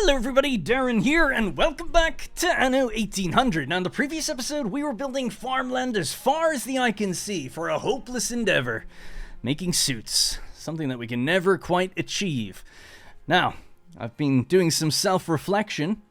Hello everybody, Darren here, and welcome back to Anno 1800. Now in the previous episode, we were building farmland as far as the eye can see for a hopeless endeavor. Making suits, something that we can never quite achieve. Now, I've been doing some self-reflection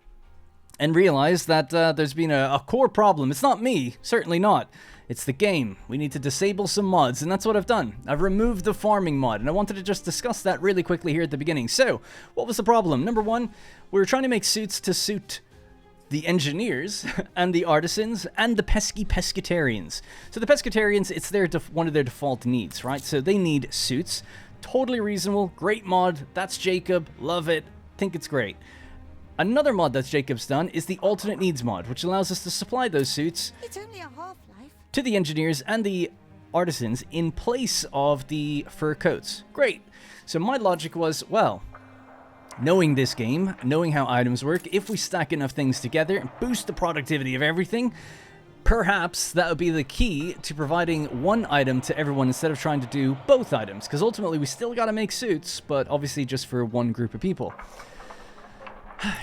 and realized that there's been a core problem. It's not me, certainly not. It's the game. We need to disable some mods, and that's what I've done. I've removed the farming mod, and I wanted to just discuss that really quickly here at the beginning. So, what was the problem? Number one, we were trying to make suits to suit the engineers, and the artisans, and the pesky pescatarians. So the pescatarians, it's one of their default needs, right? So they need suits. Totally reasonable, great mod. That's Jakob, love it, think it's great. Another mod that Jacob's done is the alternate needs mod, which allows us to supply those suits It's only a half-life. to the engineers and the artisans in place of the fur coats. Great. So my logic was, well, knowing this game, knowing how items work, if we stack enough things together and boost the productivity of everything, perhaps that would be the key to providing one item to everyone instead of trying to do both items. Because ultimately we still got to make suits, but obviously just for one group of people.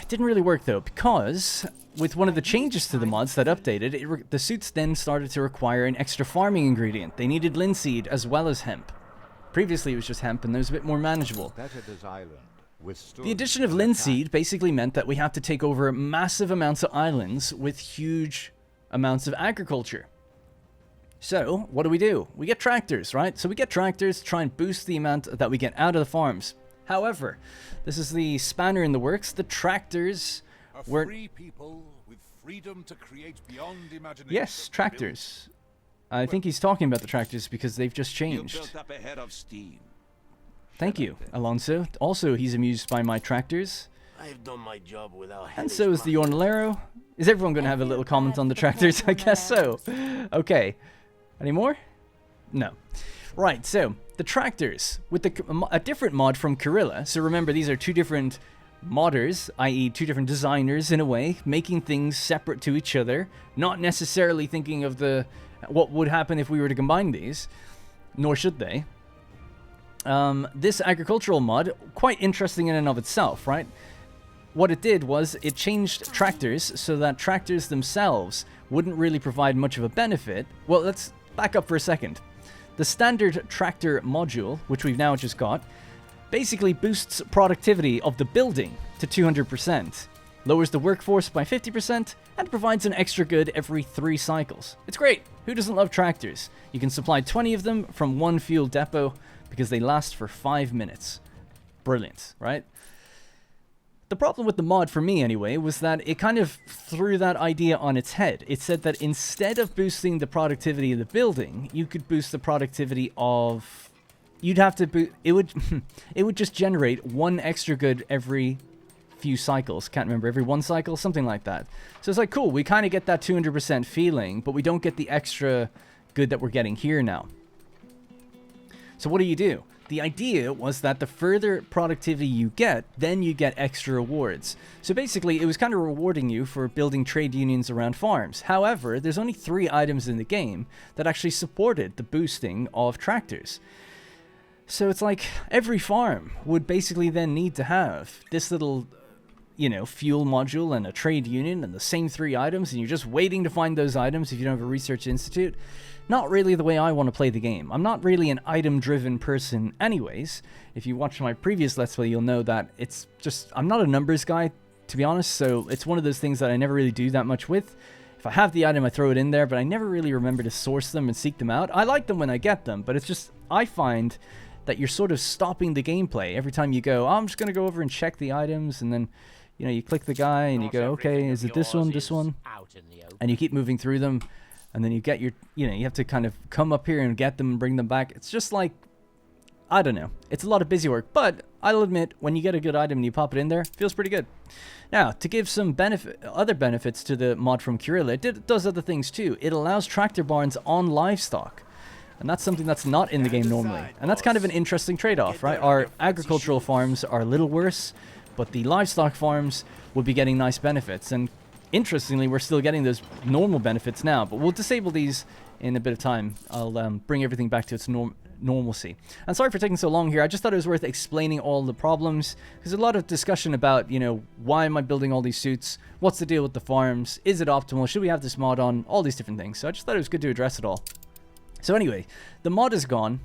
It didn't really work though, because with one of the changes to the mods that updated, the suits then started to require an extra farming ingredient. They needed linseed as well as hemp. Previously it was just hemp and it was a bit more manageable. The addition of linseed basically meant that we have to take over massive amounts of islands with huge amounts of agriculture. So, what do? We get tractors, right? So we get tractors to try and boost the amount that we get out of the farms. However, this is the spanner in the works. The tractors were... free people with freedom to create beyond imagination. Yes, tractors. I think he's talking about the tractors because they've just changed. Built up ahead of steam. Thank you, Alonso. Also, he's amused by my tractors. I've done my job without And so is the Ornalero. Is everyone going to have a little comment on the tractors? I guess so. Okay. Any more? No. Right, so the tractors with a different mod from Gorilla. So remember, these are two different modders, i.e. two different designers in a way, making things separate to each other, not necessarily thinking of what would happen if we were to combine these, nor should they. This agricultural mod, quite interesting in and of itself, right? What it did was it changed tractors so that tractors themselves wouldn't really provide much of a benefit. Well, let's back up for a second. The standard tractor module, which we've now just got, basically boosts productivity of the building to 200%, lowers the workforce by 50%, and provides an extra good every 3 cycles. It's great! Who doesn't love tractors? You can supply 20 of them from one fuel depot because they last for 5 minutes. Brilliant, right? The problem with the mod, for me anyway, was that it kind of threw that idea on its head. It said that instead of boosting the productivity of the building, you could boost the productivity of... You'd have to it would just generate one extra good every few cycles. Can't remember, every 1 cycle, something like that. So it's like, cool, we kind of get that 200% feeling, but we don't get the extra good that we're getting here now. So what do? The idea was that the further productivity you get, then you get extra rewards. So basically, it was kind of rewarding you for building trade unions around farms. However, there's only 3 items in the game that actually supported the boosting of tractors. So it's like every farm would basically then need to have this little, fuel module and a trade union and the same 3 items, and you're just waiting to find those items if you don't have a research institute. Not really the way I want to play the game. I'm not really an item-driven person anyways. If you watch my previous Let's Play, you'll know that it's just... I'm not a numbers guy, to be honest, so it's one of those things that I never really do that much with. If I have the item, I throw it in there, but I never really remember to source them and seek them out. I like them when I get them, but it's just... I find that you're sort of stopping the gameplay every time you go, oh, I'm just going to go over and check the items, and then, you click the guy, and you go, okay, is it this one? And you keep moving through them. And then you get your, you have to kind of come up here and get them and bring them back. It's just like, I don't know. It's a lot of busy work. But I'll admit, when you get a good item and you pop it in there, it feels pretty good. Now, to give some other benefits to the mod from Gorilla, it does other things too. It allows tractor barns on livestock. And that's something that's not in the game normally. And that's kind of an interesting trade-off, right? Our agricultural farms are a little worse, but the livestock farms would be getting nice benefits. And interestingly, we're still getting those normal benefits now, but we'll disable these in a bit of time. I'll bring everything back to its normalcy. And sorry for taking so long here. I just thought it was worth explaining all the problems, because a lot of discussion about, you know, why am I building all these suits? What's the deal with the farms? Is it optimal? Should we have this mod on? All these different things. So I just thought it was good to address it all. So anyway, the mod is gone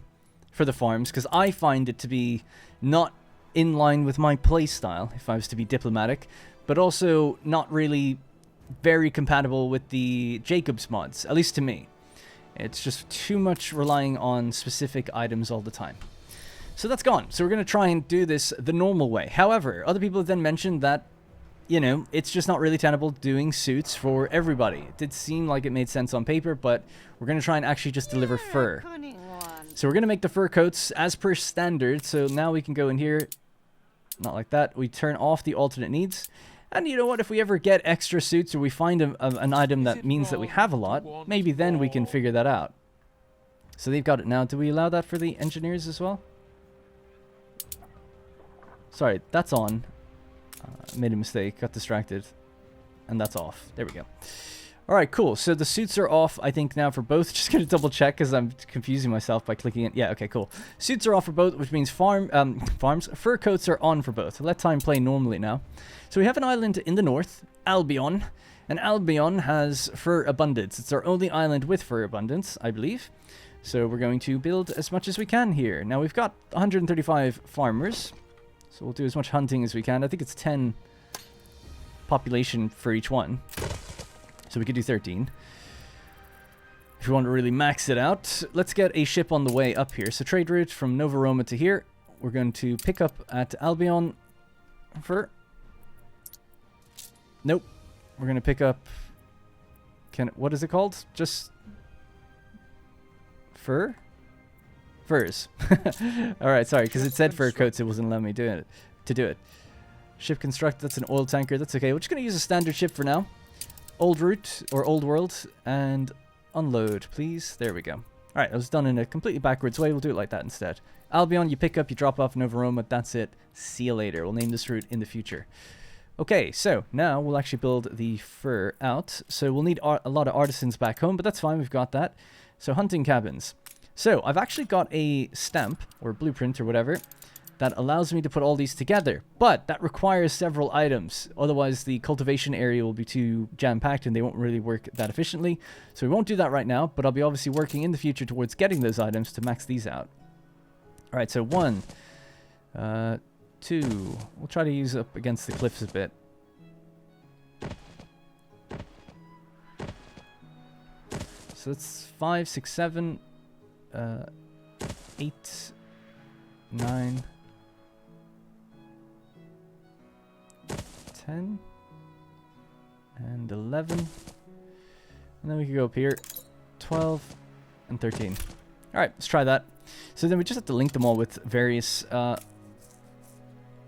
for the farms because I find it to be not in line with my playstyle, if I was to be diplomatic, but also not really very compatible with the Jakob's mods, at least to me. It's just too much relying on specific items all the time. So that's gone. So we're going to try and do this the normal way. However, other people have then mentioned that, you know, it's just not really tenable doing suits for everybody. It did seem like it made sense on paper, but we're going to try and actually just deliver fur. So we're going to make the fur coats as per standard. So now we can go in here, not like that. We turn off the alternate needs. And you know what, if we ever get extra suits or we find an item that means that we have a lot, maybe then we can figure that out. So they've got it now. Do we allow that for the engineers as well? Sorry, that's on. Made a mistake, got distracted. And that's off. There we go. Alright, cool. So the suits are off, I think, now for both. Just going to double check because I'm confusing myself by clicking it. Yeah, okay, cool. Suits are off for both, which means farms. Fur coats are on for both. Let time play normally now. So we have an island in the north, Albion. And Albion has fur abundance. It's our only island with fur abundance, I believe. So we're going to build as much as we can here. Now we've got 135 farmers. So we'll do as much hunting as we can. I think it's 10 population for each one. So we could do 13. If we want to really max it out, let's get a ship on the way up here. So trade route from Nova Roma to here. We're going to pick up at Albion fur. Nope. We're going to pick up... what is it called? Just... fur? Furs. Alright, sorry, because it said fur coats, it wasn't allowing me to do it. Ship construct, that's an oil tanker, that's okay. We're just going to use a standard ship for now. Old route, or old world, and unload, please. There we go. Alright, it was done in a completely backwards way. We'll do it like that instead. Albion, you pick up, you drop off Nova Roma, that's it. See you later. We'll name this route in the future. Okay, so now we'll actually build the fur out. So we'll need a lot of artisans back home, but that's fine, we've got that. So hunting cabins. So I've actually got a stamp, or blueprint, or whatever, that allows me to put all these together. But that requires several items. Otherwise, the cultivation area will be too jam-packed and they won't really work that efficiently. So we won't do that right now, but I'll be obviously working in the future towards getting those items to max these out. Alright, so 1, 2. We'll try to use up against the cliffs a bit. So that's 5, 6, 7, 8, 9, 10, and 11. And then we can go up here, 12, and 13. Alright, let's try that. So then we just have to link them all with various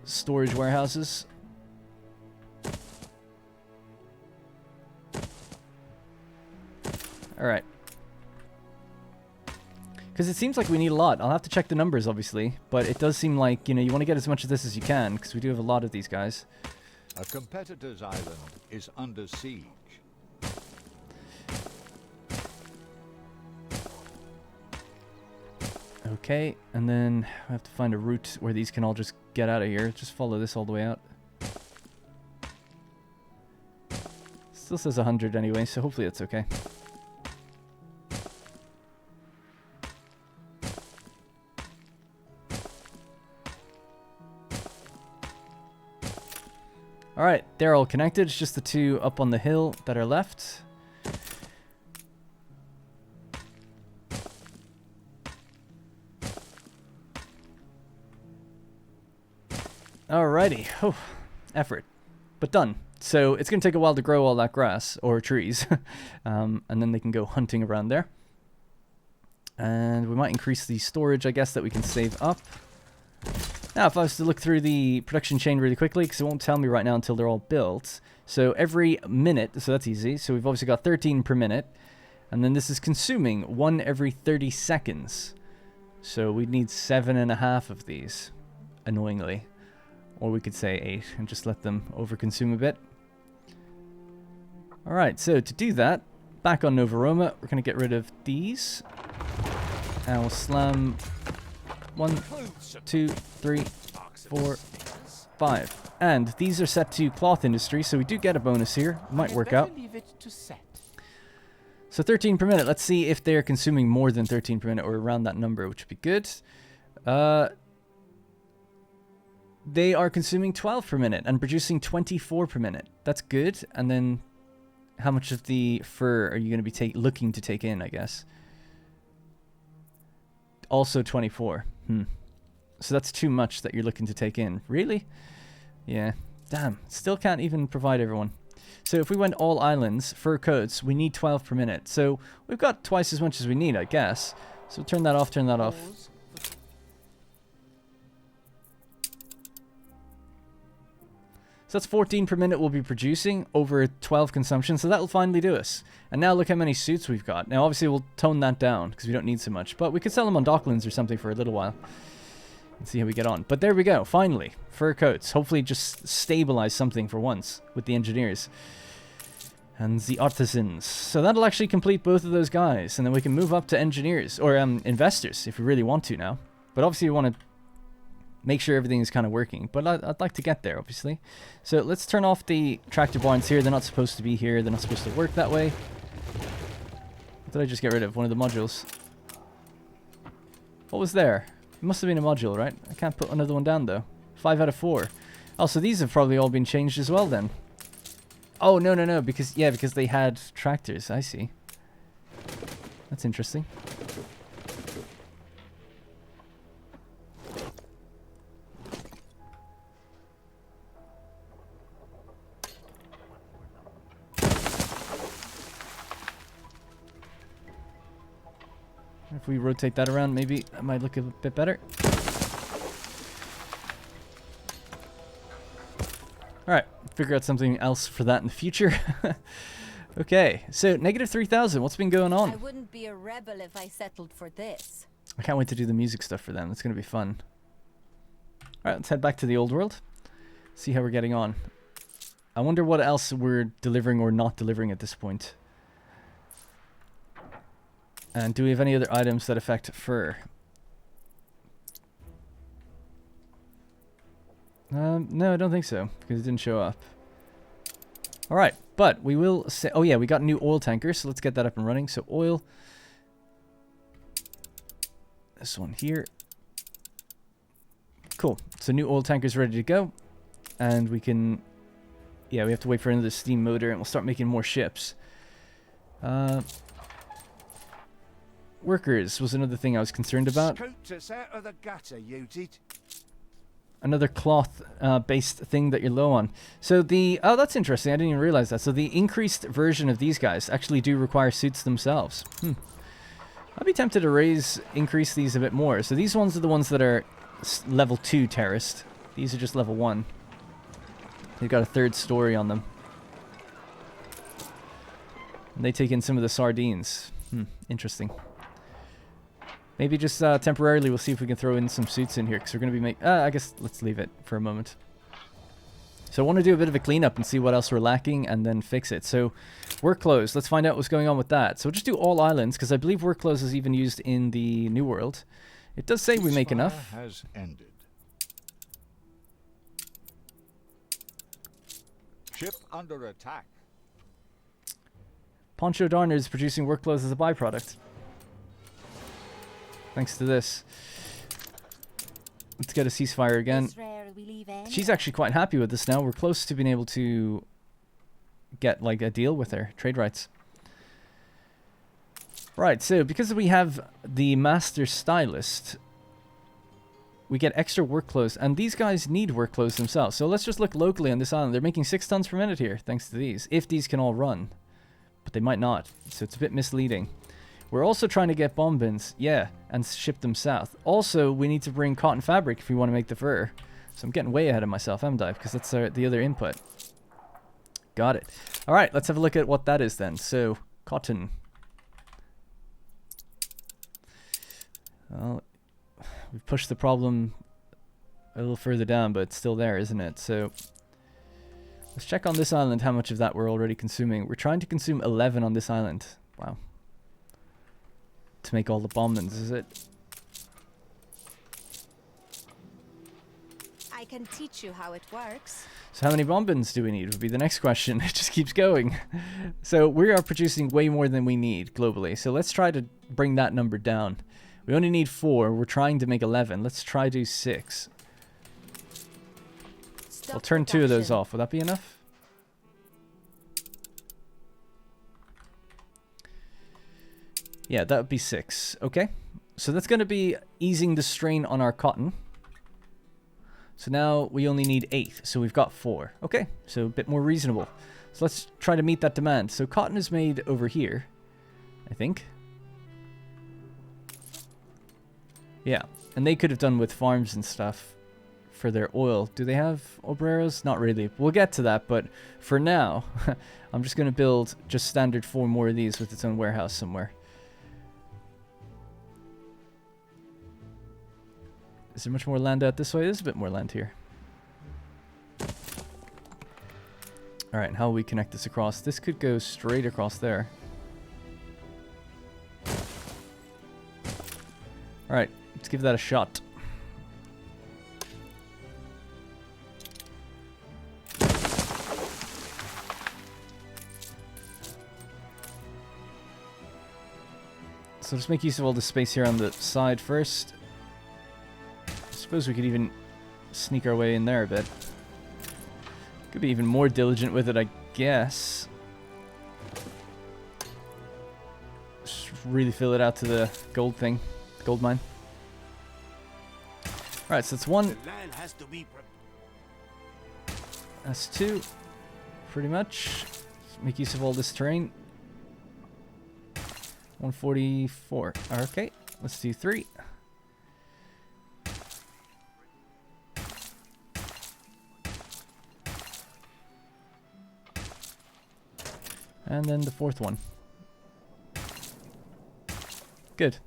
storage warehouses. Alright. Because it seems like we need a lot. I'll have to check the numbers, obviously. But it does seem like, you know, you want to get as much of this as you can. Because we do have a lot of these guys. A competitor's island is under siege. Okay, and then I have to find a route where these can all just get out of here. Just follow this all the way out. Still says 100 anyway, so hopefully that's okay. Alright, they're all connected. It's just the two up on the hill that are left. Alrighty. Oh, effort. But done. So it's going to take a while to grow all that grass, or trees. And then they can go hunting around there. And we might increase the storage, I guess, that we can save up. Now, if I was to look through the production chain really quickly, because it won't tell me right now until they're all built. So every minute, so that's easy. So we've obviously got 13 per minute. And then this is consuming 1 every 30 seconds. So we'd need 7.5 of these, annoyingly. Or we could say 8 and just let them overconsume a bit. Alright, so to do that, back on Nova Roma, we're going to get rid of these. And we'll slam 1, 2, 3, 4, 5. And these are set to cloth industry, so we do get a bonus here. Might work out. So 13 per minute. Let's see if they're consuming more than 13 per minute or around that number, which would be good. They are consuming 12 per minute and producing 24 per minute. That's good. And then how much of the fur are you going to be looking to take in, I guess? Also 24. So that's too much that you're looking to take in. Really? Yeah. Damn. Still can't even provide everyone. So if we went all islands, fur coats, we need 12 per minute. So we've got twice as much as we need, I guess. So turn that off, turn that off. So that's 14 per minute we'll be producing over 12 consumption. So that'll finally do us. And now look how many suits we've got. Now obviously we'll tone that down because we don't need so much. But we could sell them on Docklands or something for a little while. And see how we get on. But there we go. Finally. Fur coats. Hopefully just stabilize something for once with the engineers. And the artisans. So that'll actually complete both of those guys. And then we can move up to engineers. Or investors if we really want to now. But obviously we want to make sure everything is kind of working. But I'd like to get there, obviously. So let's turn off the tractor barns here. They're not supposed to be here. They're not supposed to work that way. What did I just get rid of? One of the modules. What was there? It must have been a module, right? I can't put another one down, though. 5 out of 4. Oh, so these have probably all been changed as well, then. Oh, no. Because they had tractors. I see. That's interesting. If we rotate that around, maybe that might look a bit better. Alright, figure out something else for that in the future. Okay, so negative 3,000. What's been going on? I wouldn't be a rebel if I settled for this. I can't wait to do the music stuff for them. That's going to be fun. Alright, let's head back to the old world. See how we're getting on. I wonder what else we're delivering or not delivering at this point. And do we have any other items that affect fur? No, I don't think so, because it didn't show up. Alright, but we will say... Oh yeah, we got new oil tankers, so let's get that up and running. So oil. This one here. Cool. So new oil tankers ready to go. And we can... Yeah, we have to wait for another steam motor, and we'll start making more ships. Workers was another thing I was concerned about. Another cloth based thing that you're low on. So the... Oh, that's interesting. I didn't even realize that. So the increased version of these guys actually do require suits themselves. I'd be tempted to increase these a bit more. So these ones are the ones that are level 2 terraced. These are just level 1. They've got a 3rd story on them. And they take in some of the sardines. Interesting. Maybe just temporarily we'll see if we can throw in some suits in here, because we're going to be I guess let's leave it for a moment. So I want to do a bit of a cleanup and see what else we're lacking and then fix it. So work clothes, let's find out what's going on with that. So we'll just do all islands, because I believe work clothes is even used in the New World. It does say we make enough. Has ended. Ship under attack. Poncho Darner is producing work clothes as a byproduct. Thanks to this. Let's get a ceasefire again. She's actually quite happy with this now. We're close to being able to get like a deal with her. Trade rights. Right, so because we have the master stylist, we get extra work clothes, and these guys need work clothes themselves. So let's just look locally on this island. They're making 6 tons per minute here, thanks to these. If these can all run. But they might not, so it's a bit misleading. We're also trying to get bomb bins, yeah, and ship them south. Also, we need to bring cotton fabric if we want to make the fur. So I'm getting way ahead of myself, haven't I? Because that's the other input. Got it. All right, let's have a look at what that is then. So, cotton. Well, we've pushed the problem a little further down, but it's still there, isn't it? So, let's check on this island how much of that we're already consuming. We're trying to consume 11 on this island. Wow. to make all the bombings, is it? I can teach you how it works. So how many bombings do we need would be the next question. It just keeps going. So we are producing way more than we need globally. So let's try to bring that number down. We only need 4. We're trying to make 11. Let's try do 6. I'll turn 2 of those off. Will that be enough? Yeah, that would be 6. Okay. So that's going to be easing the strain on our cotton. So now we only need 8. So we've got 4. Okay. So a bit more reasonable. So let's try to meet that demand. So cotton is made over here, I think. Yeah. And they could have done with farms and stuff for their oil. Do they have obreros? Not really. We'll get to that, but for now, I'm just going to build just standard 4 more of these with its own warehouse somewhere. Is there much more land out this way? There's a bit more land here. Alright, how will we connect this across? This could go straight across there. Alright, let's give that a shot. So just make use of all the space here on the side first. I suppose we could even sneak our way in there a bit. Could be even more diligent with it, I guess. Just really fill it out to the gold thing. Gold mine. Alright, so it's 1. That's 2. Pretty much. Let's make use of all this terrain. 144. Okay, let's do 3. And then the 4th one. Good.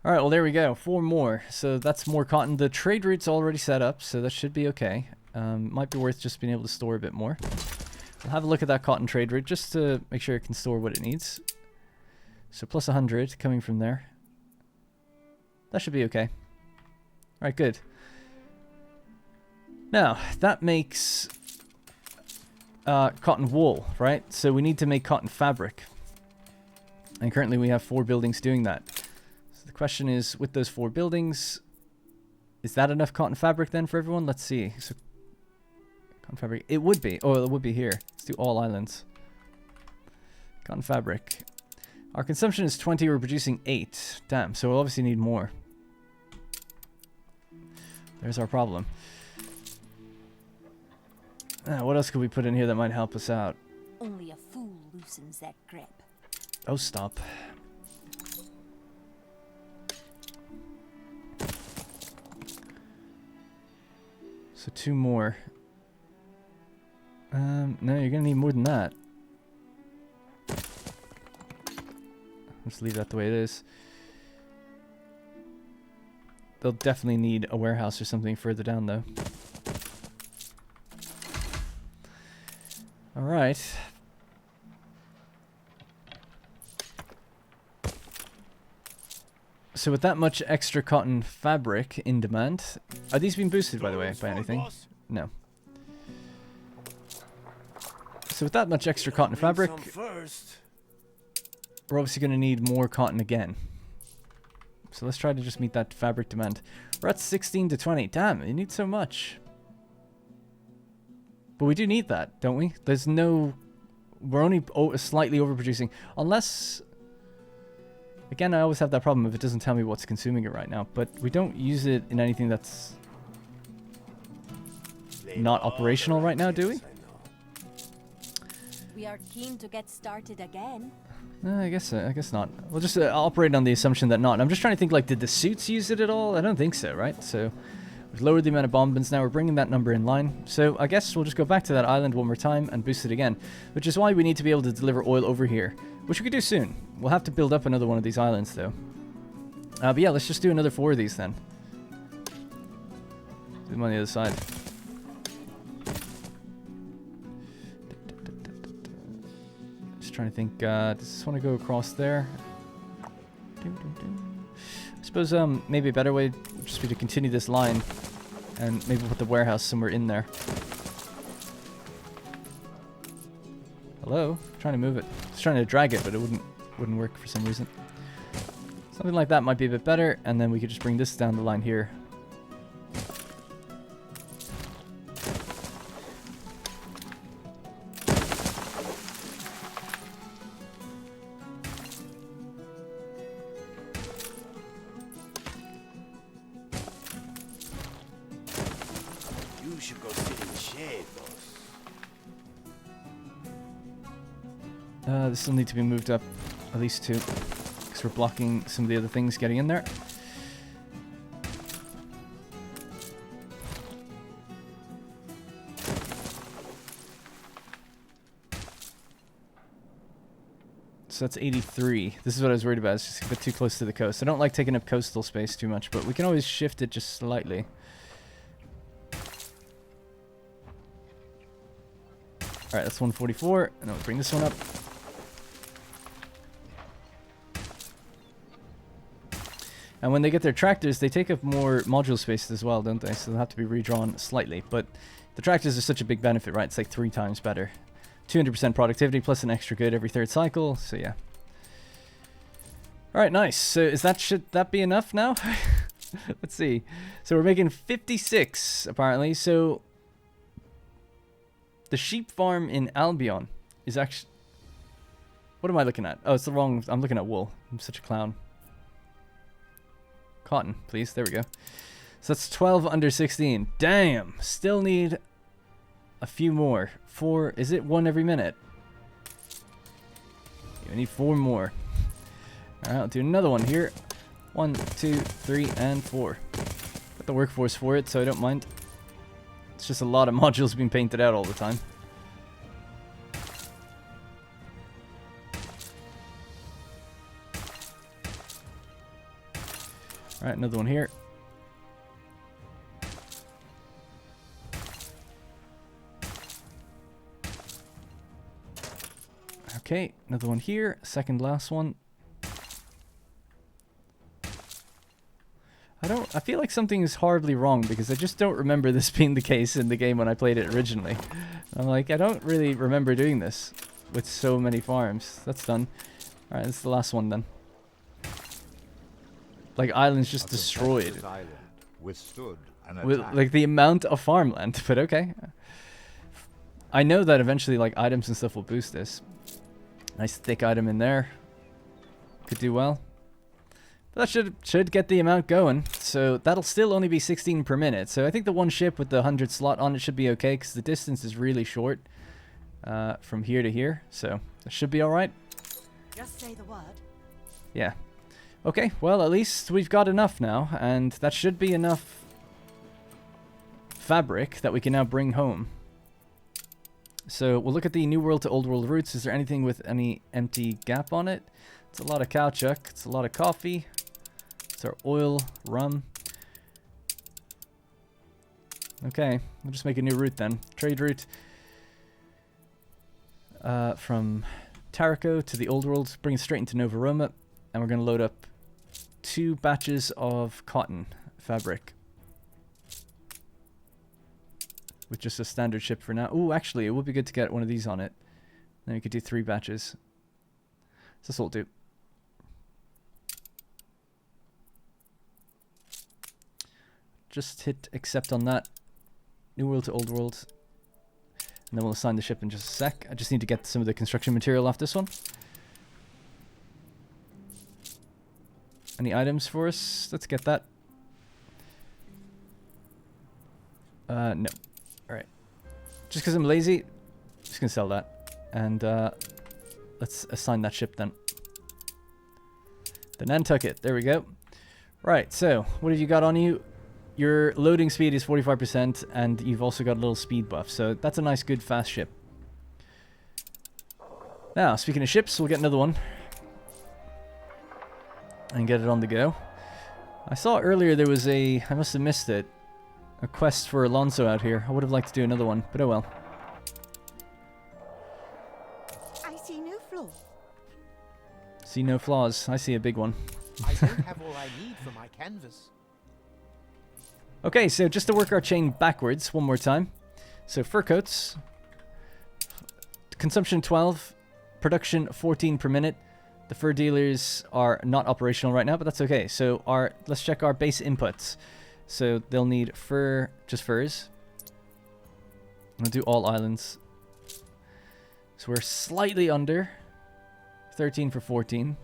Alright, well there we go. 4 more. So that's more cotton. The trade route's already set up, so that should be okay. Might be worth just being able to store a bit more. We'll have a look at that cotton trade route just to make sure it can store what it needs. So plus 100 coming from there. That should be okay. Alright, good. Now, that makes cotton wool, right? So we need to make cotton fabric. And currently we have 4 buildings doing that. So the question is, with those 4 buildings, is that enough cotton fabric then for everyone? Let's see. So cotton fabric. It would be. Oh, it would be here. Let's do all islands. Cotton fabric. Our consumption is 20. We're producing 8. Damn. So we'll obviously need more. There's our problem. What else could we put in here that might help us out? Only a fool loosens that grip. Oh, stop. So 2 more. No, you're gonna need more than that. Let's leave that the way it is. They'll definitely need a warehouse or something further down, though. Alright. So with that much extra cotton fabric in demand... Are these being boosted, by the way, by anything? No. So with that much extra cotton fabric... We're obviously going to need more cotton again. So let's try to just meet that fabric demand. We're at 16 to 20. Damn, you need so much. But we do need that, don't we? There's no... We're only slightly overproducing. Unless... Again, I always have that problem if it doesn't tell me what's consuming it right now. But we don't use it in anything that's... not operational right now, do we? We are keen to get started again. I guess not. We'll just operate on the assumption that not. I'm just trying to think, like, did the suits use it at all? I don't think so, right? So we've lowered the amount of bombings. Now we're bringing that number in line. So I guess we'll just go back to that island one more time and boost it again. Which is why we need to be able to deliver oil over here. Which we could do soon. We'll have to build up another one of these islands, though. But yeah, let's just do another 4 of these then. Do them on the other side. trying to think, does this want to go across there? I suppose maybe a better way would just be to continue this line and maybe put the warehouse somewhere in there. Hello? I'm trying to move it. I was trying to drag it, but it wouldn't work for some reason. Something like that might be a bit better, and then we could just bring this down the line here. You should go sit in the shade, boss. This will need to be moved up at least 2, because we're blocking some of the other things getting in there. So that's 83. This is what I was worried about. It's just a bit too close to the coast. I don't like taking up coastal space too much, but we can always shift it just slightly. Alright, that's 144. And then we'll bring this one up. And when they get their tractors, they take up more module space as well, don't they? So they'll have to be redrawn slightly. But the tractors are such a big benefit, right? It's like 3 times better. 200% productivity plus an extra good every 3rd cycle. So yeah. Alright, nice. So should that be enough now? Let's see. So we're making 56 apparently. So the sheep farm in Albion is actually... What am I looking at? Oh, it's the wrong... I'm looking at wool. I'm such a clown. Cotton, please. There we go. So that's 12 under 16. Damn. Still need a few more. 4. Is it 1 every minute? Yeah, we need 4 more. Alright, I'll do another one here. 1, 2, 3, and 4. Got the workforce for it, so I don't mind. It's just a lot of modules being painted out all the time. Alright, another one here. Okay, another one here. Second last one. I feel like something is horribly wrong because I just don't remember this being the case in the game when I played it originally. I'm like, I don't really remember doing this with so many farms. That's done. Alright, that's the last one then. Like, islands just destroyed. Withstood an With, attack. like, the amount of farmland, but okay. I know that eventually, like, items and stuff will boost this. Nice thick item in there. Could do well. But that should get the amount going. So that'll still only be 16 per minute. So I think the one ship with the 100 slot on it should be okay, because the distance is really short from here to here. So that should be alright. Just say the word. Yeah. Okay, well, at least we've got enough now, and that should be enough fabric that we can now bring home. So we'll look at the New World to Old World routes. Is there anything with any empty gap on it? It's a lot of caoutchouc. It's a lot of coffee. It's our oil, rum. Okay, we'll just make a new route then. Trade route from Taraco to the Old World. Bring it straight into Nova Roma. And we're going to load up 2 batches of cotton fabric. With just a standard ship for now. Ooh, actually, it would be good to get one of these on it. Then we could do 3 batches. So this will do. Just hit accept on that. New World to Old World. And then we'll assign the ship in just a sec. I just need to get some of the construction material off this one. Any items for us? Let's get that. No. Alright. Just because I'm lazy, just gonna sell that. And let's assign that ship then. The Nantucket. There we go. Right, so what have you got on you? Your loading speed is 45%, and you've also got a little speed buff. So that's a nice, good, fast ship. Now, speaking of ships, we'll get another one. And get it on the go. I saw earlier there was I must have missed it, a quest for Alonso out here. I would have liked to do another one, but oh well. I see new floors. See no flaws. I see a big one. I don't have all I need for my canvas. Okay, so just to work our chain backwards one more time. So fur coats, consumption 12, production 14 per minute. The fur dealers are not operational right now, but that's okay. So let's check our base inputs. So they'll need fur, just furs. We'll do all islands. So we're slightly under 13 for 14.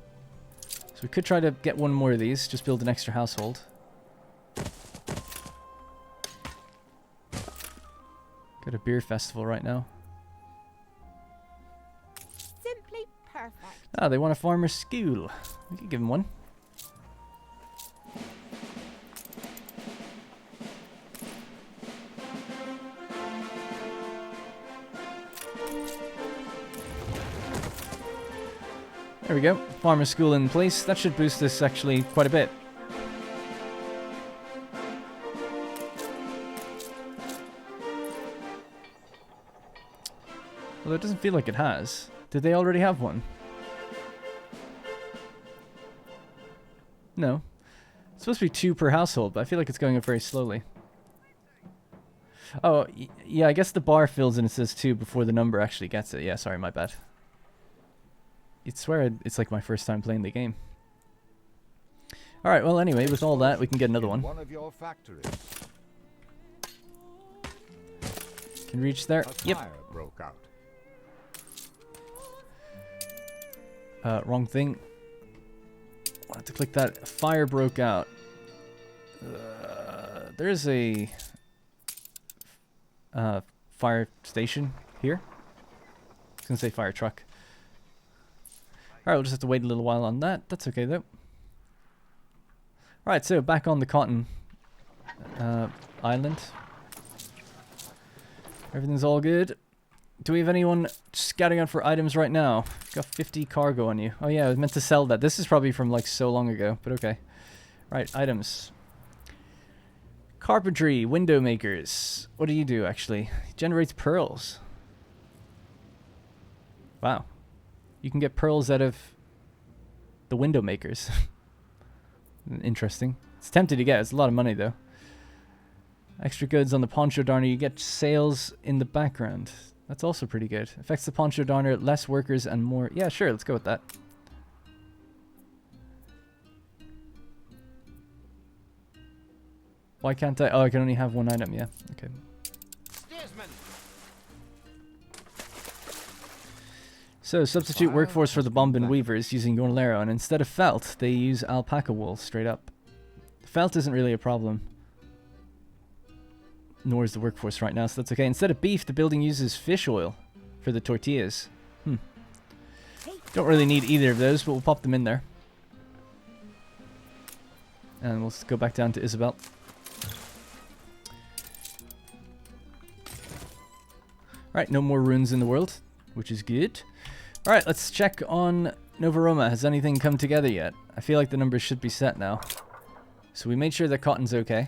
So we could try to get one more of these, just build an extra household. Got a beer festival right now. Simply perfect. Ah, they want a farmer's school. We could give them one. There we go. Farmer's school in place. That should boost this actually quite a bit. Although it doesn't feel like it has. Did they already have one? No. It's supposed to be 2 per household, but I feel like it's going up very slowly. Oh, yeah, I guess the bar fills and it says 2 before the number actually gets it. Yeah, sorry, my bad. You'd swear it's like my first time playing the game. Alright, well anyway, with all that, we can get another one. One of your factories. Can reach there. A Yep. fire broke out. Wrong thing. I have to click that. Fire broke out. There's a fire station here. I was gonna say fire truck. Alright, we'll just have to wait a little while on that. That's okay though. Alright, so back on the cotton island. Everything's all good. Do we have anyone scouting out for items right now? Got 50 cargo on you. Oh yeah, I was meant to sell that. This is probably from like so long ago, but okay. Right, items. Carpentry, window makers. What do you do actually? It generates pearls. Wow. You can get pearls out of the window makers. Interesting. It's tempting to get. It's a lot of money though. Extra goods on the poncho darner. You get sales in the background. That's also pretty good. Affects the poncho darner, less workers and more. Yeah, sure. Let's go with that. Why can't I? Oh, I can only have one item. Yeah. Okay. Steersman. So, substitute workforce for the bombin weavers using Gornlero, and instead of felt, they use alpaca wool straight up. Felt isn't really a problem. Nor is the workforce right now, so that's okay. Instead of beef, the building uses fish oil for the tortillas. Don't really need either of those, but we'll pop them in there. And we'll go back down to Isabel. Alright, no more runes in the world, which is good. Alright, let's check on Nova Roma. Has anything come together yet? I feel like the numbers should be set now. So we made sure that cotton's okay.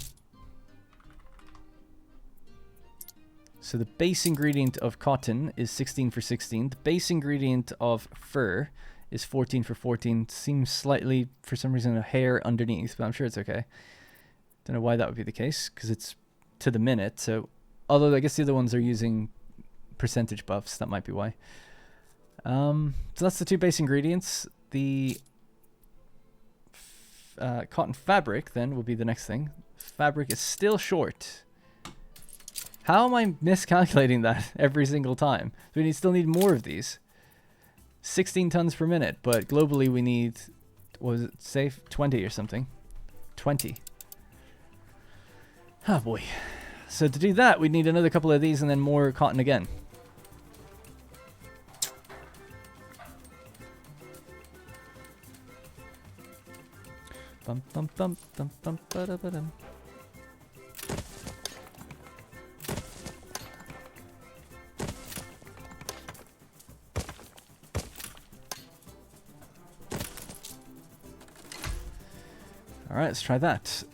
So the base ingredient of cotton is 16 for 16. The base ingredient of fur is 14 for 14. Seems slightly, for some reason, a hair underneath, but I'm sure it's okay. Don't know why that would be the case, because it's to the minute. So, although I guess the other ones are using percentage buffs, that might be why. So that's the 2 base ingredients. The cotton fabric then will be the next thing. Fabric is still short. How am I miscalculating that every single time? So we still need more of these. 16 tons per minute, but globally we need, what was it, say 20 or something? 20. Oh boy. So to do that, we need another couple of these and then more cotton again. Bum bum bum bum bum ba da ba dum. Alright, let's try that.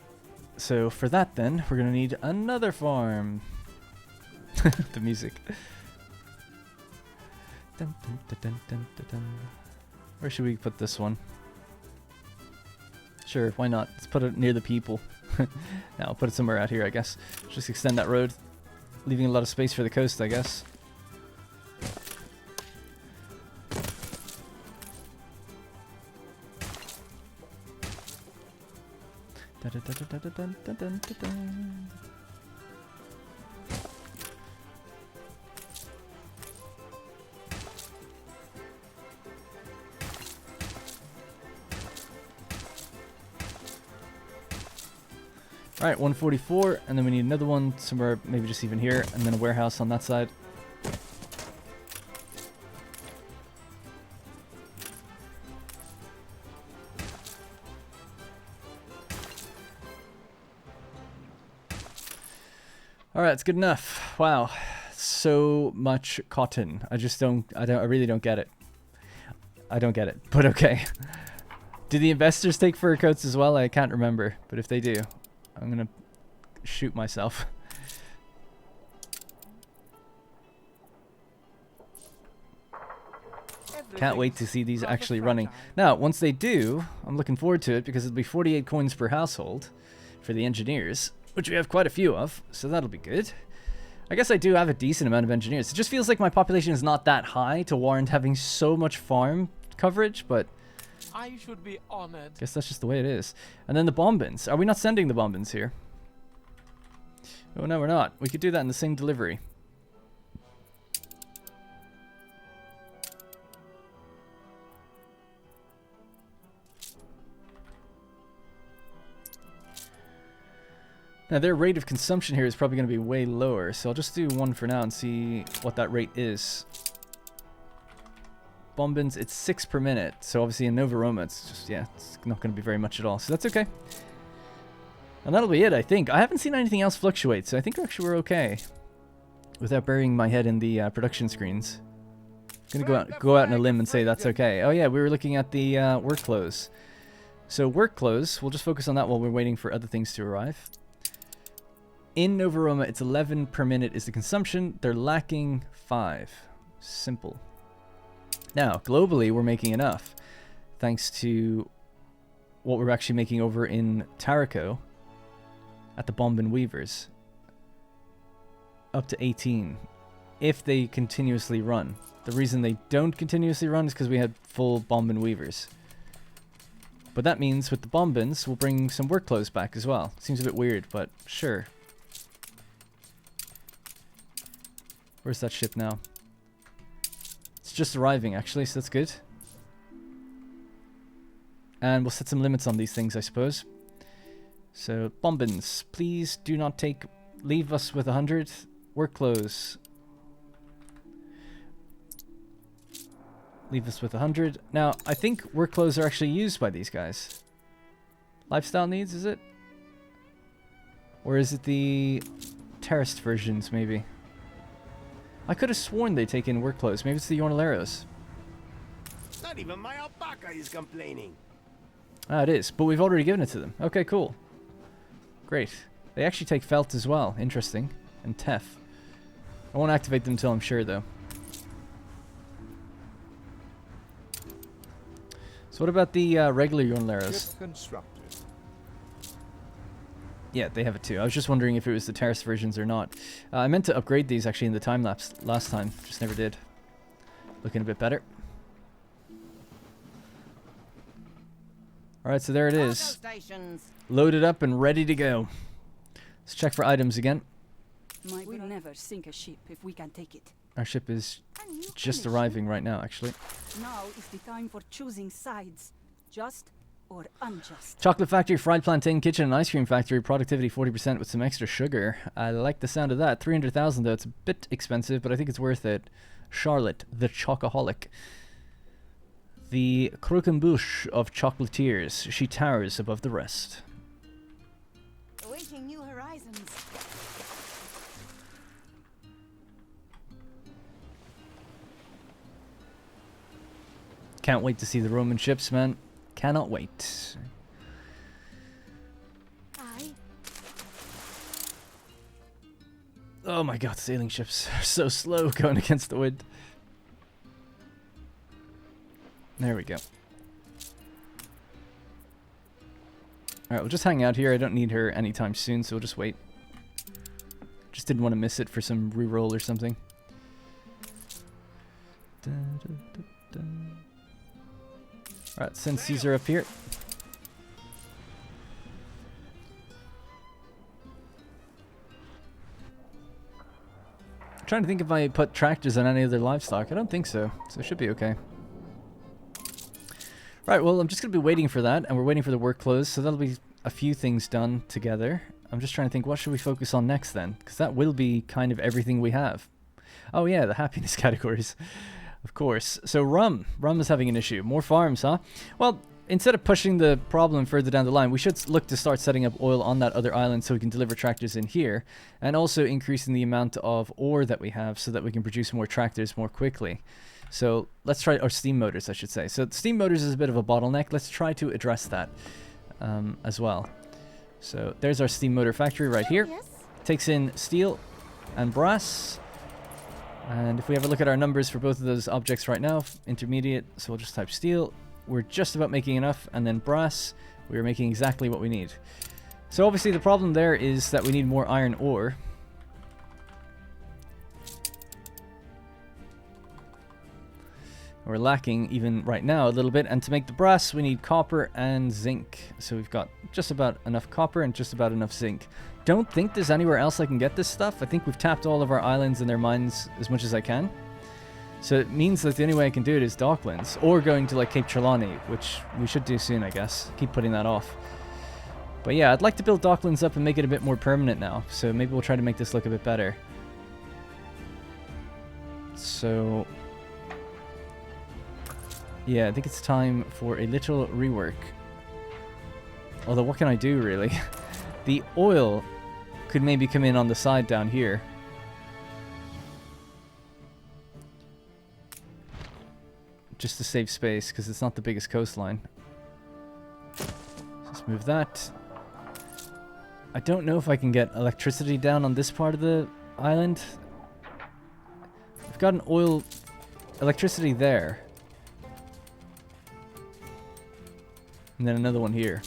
So for that then, we're going to need another farm. The music. Dun, dun, dun, dun, dun, dun, dun. Where should we put this one? Sure, why not? Let's put it near the people. Now I'll put it somewhere out here, I guess. Just extend that road, leaving a lot of space for the coast, I guess. Alright, 144, and then we need another one somewhere, maybe just even here, and then a warehouse on that side. Alright, it's good enough. Wow. So much cotton. I really don't get it. I don't get it, but okay. Do the investors take fur coats as well? I can't remember, but if they do, I'm gonna shoot myself. Can't wait to see these actually running. Now, once they do, I'm looking forward to it because it'll be 48 coins per household for the engineers, which we have quite a few of, so that'll be good. I guess I do have a decent amount of engineers. It just feels like my population is not that high to warrant having so much farm coverage, but I should be honored. I guess that's just the way it is. And then the bombins. Are we not sending the bombins here? Oh, no, we're not. We could do that in the same delivery. Now, their rate of consumption here is probably going to be way lower, so I'll just do one for now and see what that rate is. Bombins, it's 6 per minute, so obviously in Nova Roma, it's just, yeah, it's not going to be very much at all, so that's okay. And that'll be it, I think. I haven't seen anything else fluctuate, so I think actually we're okay. Without burying my head in the production screens. I'm going to go out on a limb and say that's okay. Oh yeah, we were looking at the work clothes. So work clothes, we'll just focus on that while we're waiting for other things to arrive. In Nova Roma, it's 11 per minute is the consumption. They're lacking 5. Simple. Now, globally, we're making enough. Thanks to what we're actually making over in Taraco at the Bombin Weavers. Up to 18. If they continuously run. The reason they don't continuously run is because we had full Bombin Weavers. But that means with the Bombins, we'll bring some work clothes back as well. Seems a bit weird, but sure. Where's that ship now? It's just arriving, actually, so that's good. And we'll set some limits on these things, I suppose. So, bombins, please do not leave us with 100. Work clothes. Leave us with 100. Now, I think work clothes are actually used by these guys. Lifestyle needs, is it? Or is it the terraced versions, maybe? I could have sworn they take in work clothes. Maybe it's the Jornaleros. Not even my alpaca is complaining. Ah, it is. But we've already given it to them. Okay, cool. Great. They actually take felt as well. Interesting. And teff. I won't activate them until I'm sure, though. So what about the regular Jornaleros? Yeah, they have it too. I was just wondering if it was the terrace versions or not. I meant to upgrade these actually in the time-lapse last time. Just never did. Looking a bit better. Alright, so there it is. Loaded up and ready to go. Let's check for items again. We'll never sink a ship if we can take it. Our ship is just arriving right now, actually. Now is the time for choosing sides. Just or unjust. Chocolate factory, fried plantain, kitchen, and ice cream factory. Productivity 40% with some extra sugar. I like the sound of that. 300,000 though. It's a bit expensive, but I think it's worth it. Charlotte, the chocoholic. The croquembouche of chocolatiers. She towers above the rest. Awaiting new horizons. Can't wait to see the Roman ships, man. Cannot wait. Aye. Oh my god, sailing ships are so slow going against the wind. There we go. Alright, we'll just hang out here. I don't need her anytime soon, so we'll just wait. Just didn't want to miss it for some reroll or something. Alright, send Caesar up here. I'm trying to think if I put tractors on any other livestock. I don't think so, so it should be okay. Right, well, I'm just going to be waiting for that, and we're waiting for the work close, so that'll be a few things done together. I'm just trying to think, what should we focus on next then? Because that will be kind of everything we have. Oh yeah, the happiness categories. Of course. So rum. Rum is having an issue. More farms, huh? Well, instead of pushing the problem further down the line, we should look to start setting up oil on that other island so we can deliver tractors in here, and also increasing the amount of ore that we have so that we can produce more tractors more quickly. So let's try, or steam motors I should say. So steam motors is a bit of a bottleneck. Let's try to address that as well. So there's our steam motor factory right here. Yes. Takes in steel and brass. And if we have a look at our numbers for both of those objects right now, intermediate, so we'll just type steel. We're just about making enough, and then brass, we're making exactly what we need. So obviously the problem there is that we need more iron ore. We're lacking even right now a little bit, and to make the brass we need copper and zinc. So we've got just about enough copper and just about enough zinc. Don't think there's anywhere else I can get this stuff. I think we've tapped all of our islands and their mines as much as I can. So it means that the only way I can do it is Docklands, or going to like Cape Trelawney, which we should do soon, I guess. Keep putting that off. But yeah, I'd like to build Docklands up and make it a bit more permanent now. So maybe we'll try to make this look a bit better. So yeah, I think it's time for a little rework. Although, what can I do, really? The oil could maybe come in on the side down here. Just to save space, because it's not the biggest coastline. Let's move that. I don't know if I can get electricity down on this part of the island. I've got an electricity there. And then another one here.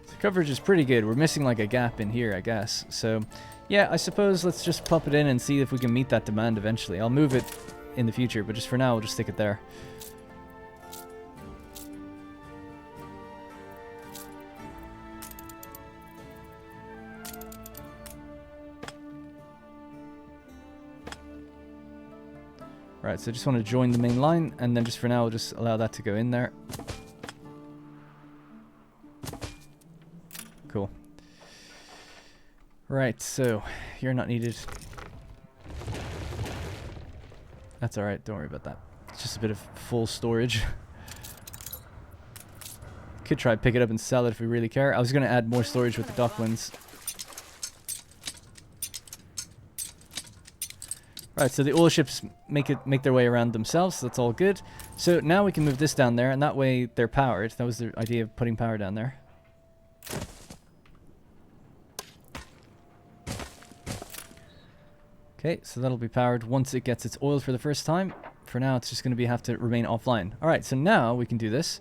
The coverage is pretty good. We're missing like a gap in here, I guess. So, yeah, I suppose let's just pop it in and see if we can meet that demand eventually. I'll move it in the future, but just for now, we'll just stick it there. Right, so I just want to join the main line, and then just for now, we'll just allow that to go in there. Cool. Right, so you're not needed. That's alright, don't worry about that. It's just a bit of full storage. Could try to pick it up and sell it if we really care. I was going to add more storage with the Docklands. Right, so the oil ships make their way around themselves, so that's all good. So now we can move this down there, and that way they're powered. That was the idea of putting power down there. Okay, so that'll be powered once it gets its oil for the first time. For now, it's just going to have to remain offline. Alright, so now we can do this.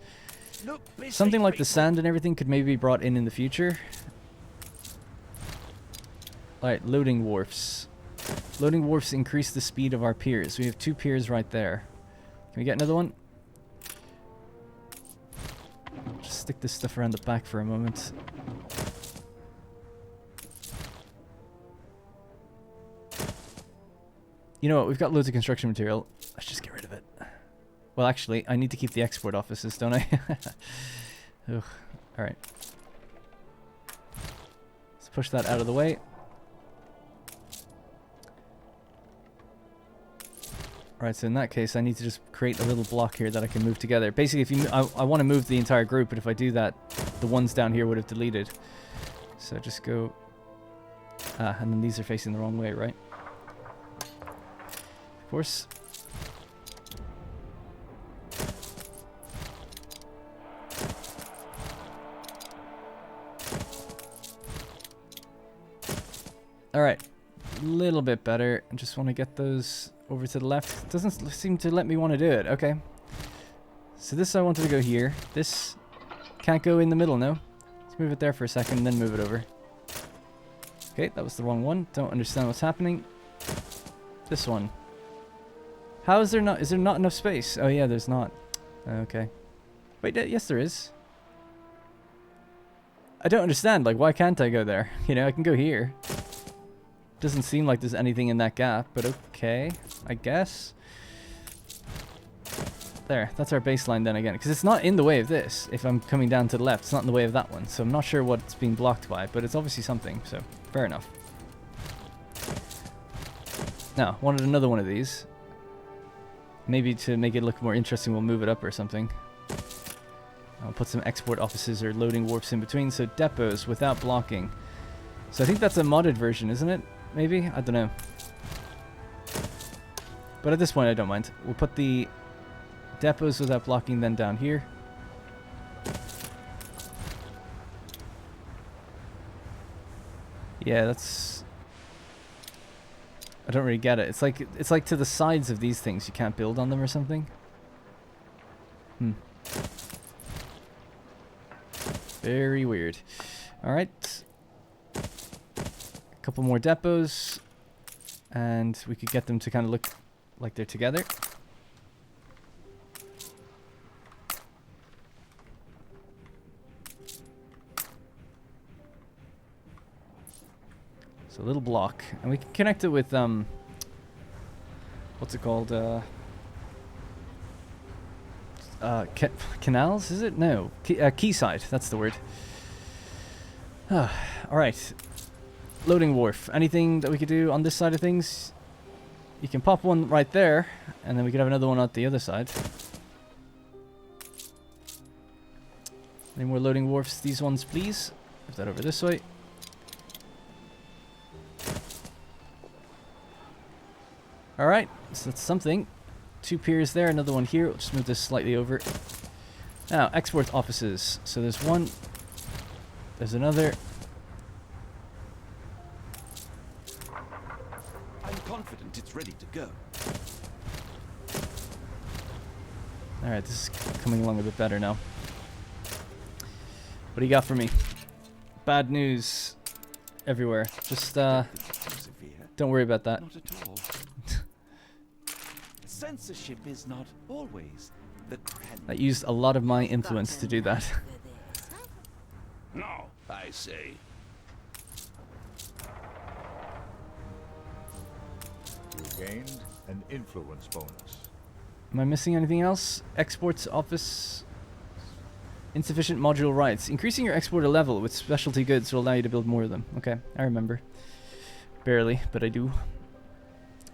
Something like the sand and everything could maybe be brought in the future. Alright, loading wharfs. Loading wharfs increase the speed of our piers. We have 2 piers right there. Can we get another one? Just stick this stuff around the back for a moment. You know what, we've got loads of construction material. Let's just get rid of it. Well, actually, I need to keep the export offices, don't I? Ugh. Alright. Let's push that out of the way. Alright, so in that case, I need to just create a little block here that I can move together. Basically, if you, I want to move the entire group, but if I do that, the ones down here would have deleted. So just go... Ah, and then these are facing the wrong way, right? Of course. Alright, a little bit better. I just want to get those over to the left. It doesn't seem to let me want to do it. Okay. So this I wanted to go here. This can't go in the middle, no? Let's move it there for a second and then move it over. Okay, that was the wrong one. Don't understand what's happening. This one. How is there not enough space? Oh yeah, there's not. Okay. Wait, yes there is. I don't understand, like why can't I go there? You know, I can go here. Doesn't seem like there's anything in that gap, but okay, I guess. There, that's our baseline then again, because it's not in the way of this. If I'm coming down to the left, it's not in the way of that one. So I'm not sure what it's being blocked by, but it's obviously something, so fair enough. Now, wanted another one of these. Maybe to make it look more interesting, we'll move it up or something. I'll put some export offices or loading wharfs in between, so depots without blocking. So I think that's a modded version, isn't it? Maybe? I don't know. But at this point, I don't mind. We'll put the depots without blocking then down here. Yeah, that's... I don't really get it. It's like to the sides of these things you can't build on them or something. Very weird. Alright. A couple more depots. And we could get them to kind of look like they're together. So a little block. And we can connect it with, what's it called? Canals, is it? No. Quayside, that's the word. Alright. Loading wharf. Anything that we could do on this side of things? You can pop one right there, and then we could have another one at the other side. Any more loading wharfs? These ones, please. Move that over this way. Alright, so that's something. 2 piers there, another one here. We'll just move this slightly over. Now, export offices. So there's one. There's another. I'm confident it's ready to go. Alright, this is coming along a bit better now. What do you got for me? Bad news everywhere. Just, don't worry about that. Not at all. Censorship is not always the grand. I used a lot of my influence to do that. No, I say. You gained an influence bonus. Am I missing anything else? Exports office. Insufficient module rights. Increasing your exporter level with specialty goods will allow you to build more of them. Okay, I remember. Barely, but I do.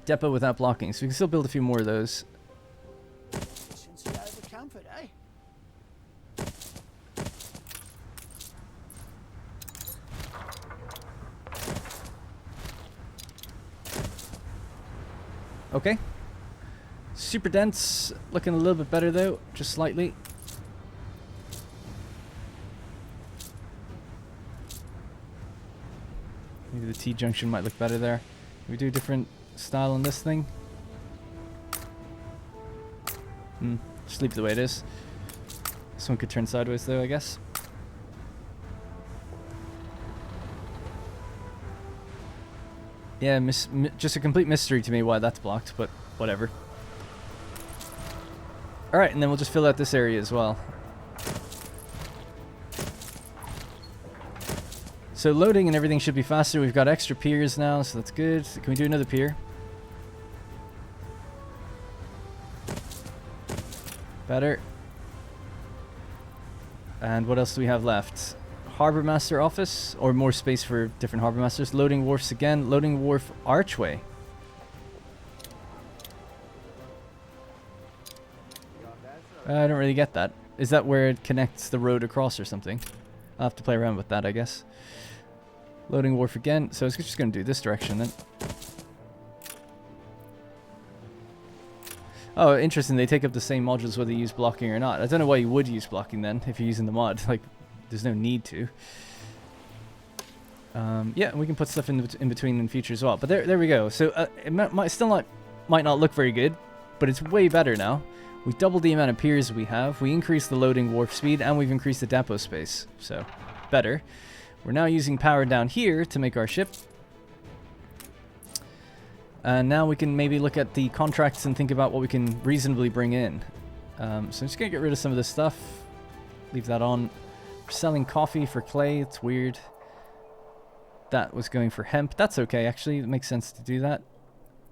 Depot without blocking, so we can still build a few more of those. Since you're over comfort, eh? Okay. Super dense. Looking a little bit better though, just slightly. Maybe the T-junction might look better there. Can we do a different style on this thing? Just leave it the way it is. This one could turn sideways though, I guess. Yeah, just a complete mystery to me why that's blocked, but whatever. Alright, and then we'll just fill out this area as well. So loading and everything should be faster. We've got extra piers now, so that's good. Can we do another pier? Better. And what else do we have left? Harbor Master office, or more space for different Harbor Masters. Loading wharfs again. Loading wharf archway. I don't really get that. Is that where it connects the road across or something? I'll have to play around with that, I guess. Loading wharf again. So it's just going to do this direction then. Oh, interesting. They take up the same modules whether you use blocking or not. I don't know why you would use blocking then if you're using the mod. Like, there's no need to. Yeah, and we can put stuff in between in future as well. But there we go. So it might not look very good, but it's way better now. We doubled the amount of piers we have. We increased the loading warp speed, and we've increased the depot space. So, better. We're now using power down here to make our ship. And now we can maybe look at the contracts and think about what we can reasonably bring in. So I'm just going to get rid of some of this stuff. Leave that on. We're selling coffee for clay. It's weird. That was going for hemp. That's okay, actually. It makes sense to do that.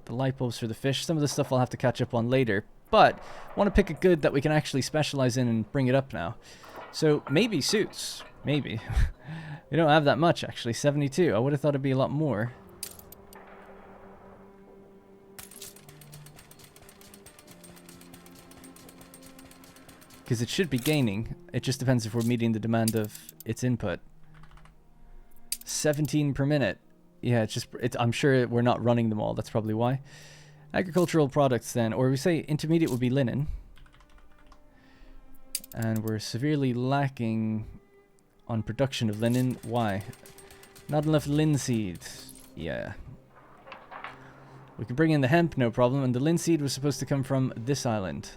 The light bulbs for the fish. Some of this stuff I'll have to catch up on later. But I want to pick a good that we can actually specialize in and bring it up now. So maybe suits. Maybe. We don't have that much, actually. 72. I would have thought it'd be a lot more. Because it should be gaining. It just depends if we're meeting the demand of its input. 17 per minute. Yeah, I'm sure we're not running them all. That's probably why. Agricultural products then. Or we say intermediate would be linen. And we're severely lacking on production of linen. Why? Not enough linseed. Yeah. We can bring in the hemp, no problem. And the linseed was supposed to come from this island.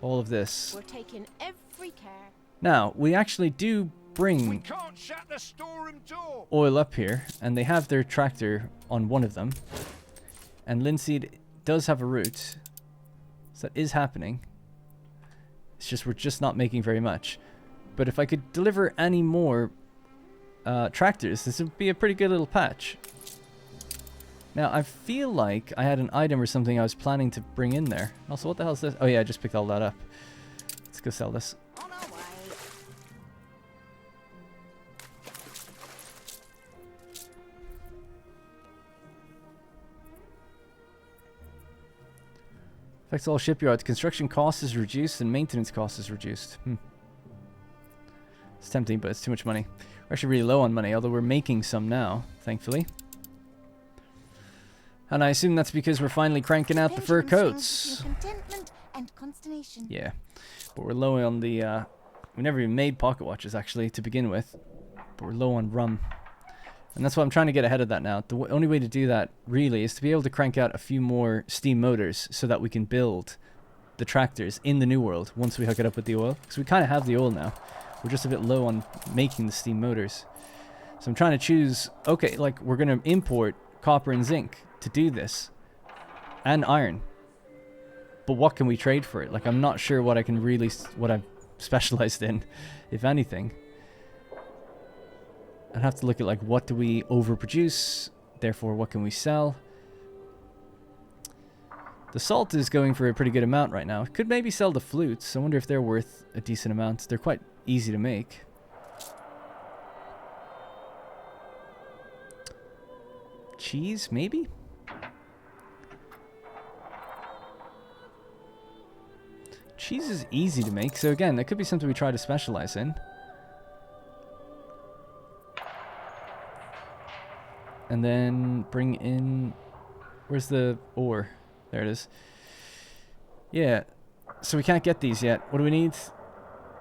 All of this. We're taking every care. Now, we actually do bring We can't shut the storeroom door. oil up here, and they have their tractor on one of them. And linseed does have a route. So that is happening. It's just we're just not making very much. But if I could deliver any more tractors, this would be a pretty good little patch. Now, I feel like I had an item or something I was planning to bring in there. Also, what the hell is this? Oh yeah, I just picked all that up. Let's go sell this. On our way. Affects all shipyards. Construction cost is reduced and maintenance cost is reduced. It's tempting, but it's too much money. We're actually really low on money, although we're making some now, thankfully. And I assume that's because we're finally cranking out the fur coats. Contentment and consternation. Yeah, but we're low on the... we never even made pocket watches, actually, to begin with. But we're low on rum. And that's why I'm trying to get ahead of that now. The only way to do that, really, is to be able to crank out a few more steam motors so that we can build the tractors in the New World once we hook it up with the oil. Because we kind of have the oil now. We're just a bit low on making the steam motors. So I'm trying to choose... Okay, like, we're going to import copper and zinc to do this. And iron. But what can we trade for it? Like, I'm not sure what I can really... What I'm specialized in, if anything. I'd have to look at, like, what do we overproduce? Therefore, what can we sell? The salt is going for a pretty good amount right now. Could maybe sell the flutes. I wonder if they're worth a decent amount. They're quite easy to make. Cheese, maybe? Cheese is easy to make, so again, that could be something we try to specialize in. And then bring in... Where's the ore? There it is. Yeah, so we can't get these yet. What do we need?